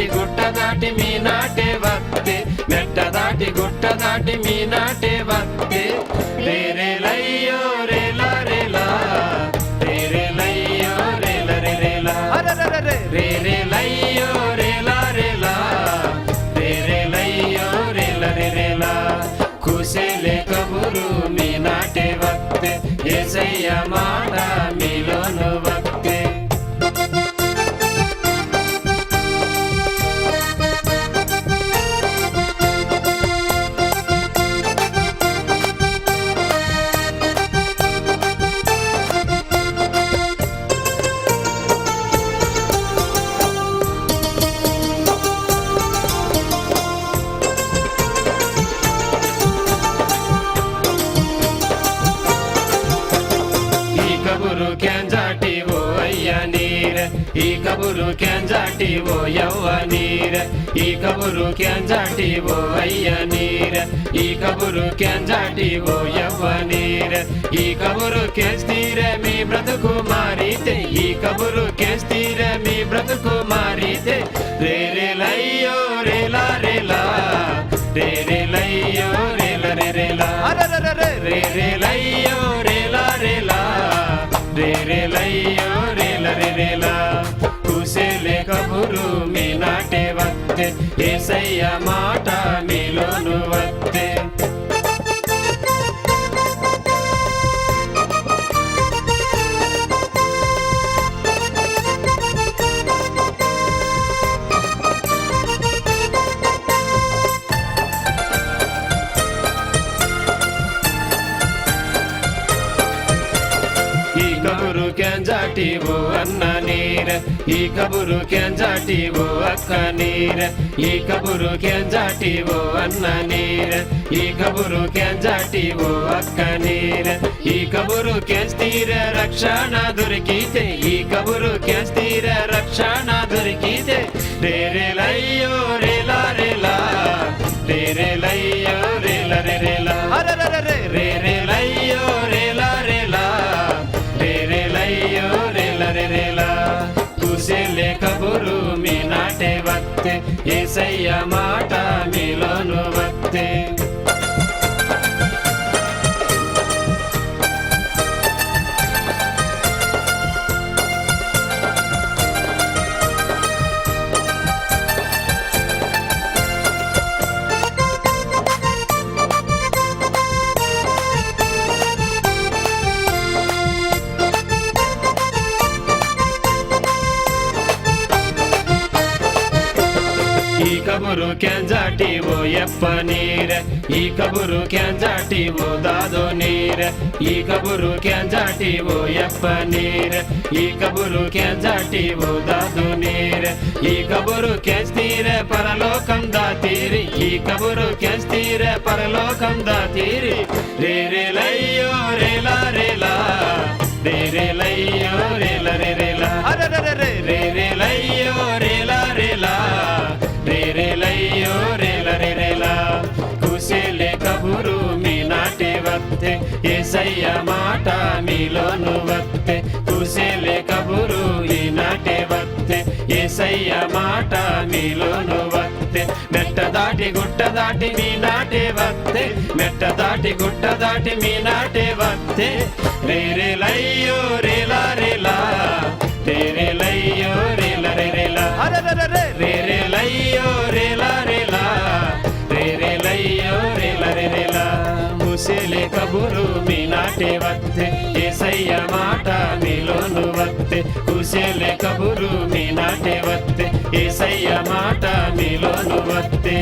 దాటి గుట్ట దాటి మీ నాటే వత్తే మెట్ట దాటి గుట్ట దాటి మీ నాటే వత్తే రే రే లయ్యో రేలా రేలా రే రే లయ్యో రేల రే రేలా రే రే లయ్యో రేలా రేలా రే రే లయ్యో రేల రే రేలా కుశలే కబురు మీ నాటే వత్తే యేసయ్య మాట మీలోను వత్తే ಕ್ಯಾಂಜಾಟಿ ಓ ಅಯ್ಯ ನೀರ ಈ ಕಬುರು ಕ್ಯಾಂಜಾಟಿ ಓ ಯವ್ವ ನೀರ ಈ ಕಬುರು ಕ್ಯಾಂಜಾಟಿ ಓ ಅಯ್ಯ ನೀರ ಈ ಕಬುರು ಕ್ಯಾಂಜಾಟಿ ಓ ಯವ್ವ ನೀರ ಈ ಕಬುರು ಕೇಸ್ತೀರ ಮೀ ಬ್ರತಕು ಮಾರೀತೆ ಈ ಕಬುರು ಕೇಸ್ತೀರ ಮೀ ಬ್ರತಕು ಮಾರೀತೆ ರೇ ರೇ ಲಯ್ಯೋ ರೇಲಾ ರೇಲಾ ರೇ ರೇ ಲಯ್ಯೋ ರೇಲ ರೇ ರೇಲಾ ರೇ ರೇ ಲಯ್ಯೋ ರೇಲಾ ರೇಲಾ రే రే లయ్యో రేల రే రేలా కుశలే కబురు మీ నాటే వత్తే యేసయ్య మాట మీలోను వత్తే ಕ್ಯಾಂಜಾಟಿ ಓ ಅನ್ನ ನೀರ ಈ ಕಬುರು ಕ್ಯಾಂಜಾಟಿ ಓ ಅಕ್ಕ ನೀರ ಈ ಕಬುರು ಕ್ಯಾಂಜಾಟಿ ಓ ಅನ್ನ ನೀರ ಈ ಕಬುರು ಕ್ಯಾಂಜಾಟಿ ಓ ಅಕ್ಕ ನೀರ ಈ ಕಬುರು ಕೇಸ್ತೀರ ರಕ್ಷಣಾ ದೊರಕಿತೆ ಈ ಕಬುರು ಕೇಸ್ತೀರ ರಕ್ಷಣಾ ದೊರಕಿತೆ ರೇ ರೇ ಲಯ್ಯೋ ರೇಲಾ ರೇಲಾ ರೇ ರೇ ಲಯ್ಯೋ ರೇಲ ರೇ ರೇಲಾ ರೇ ರೇ ಲಯ್ಯೋ ರೇಲಾ ರೇಲಾ రే రే లయ్యో రేల రే రేలా కుశలే కబురు మీ నాటే వత్తే యేసయ్య మాట మీలోను వత్తే ಈ ಕಬುರು ಕ್ಯಾಂಜಾಟಿ ಓ ಯಪ್ಪ ನೀರ ಈ ಕಬುರು ಕ್ಯಾಂಜಾಟಿ ಓ ದಾದೋ ನೀರ ಈ ಕಬುರು ಕ್ಯಾಂಜಾಟಿ ಓ ಯಪ್ಪ ನೀರ ಈ ಕಬುರು ಕ್ಯಾಂಜಾಟಿ ಓ ದಾದೋ ನೀರ ಈ ಕಬುರು ಕೇಸ್ತೀರ ಪರಲೋಕಂ ದಾತೀರಿ ಈ ಕಬುರು ಕೇಸ್ತೀರ ಪರಲೋಕಂ ದಾತೀರಿ ರೇ ರೇ ಲಯ್ಯೋ ರೇಲಾ ರೇಲಾ ರೇ ರೇ ಲಯ್ಯೋ ರೇಲ ರೇ ರೇಲಾ ರೇ ರೇ ಲಯ್ಯೋ ರೇಲಾ ರೇಲಾ రే రే లయ్యో రేల రే రేలా కుశలే కబురు మీ నాటే వత్తే యేసయ్య మాట మీలోను వత్తే కుశలే కబురు మీ నాటే వత్తే యేసయ్య మాట మీలోను వత్తే మెట్ట దాటి గుట్ట దాటి మీ నాటే వత్తే మెట్ట దాటి గుట్ట దాటి మీ నాటే వత్తే రే రే లయ్యో రేలా రేలా రే రే లయ్యో రేల రే రేలా రే రే లయ్యో రేలా రేలా రే రే లయ్యో రేల రే రేలా కుశలే కబురు మీ నాటే వత్తే యేసయ్య మాట మీలోను వత్తే కుశలే కబురు మీ నాటే వత్తే యేసయ్య మాట మీలోను వత్తే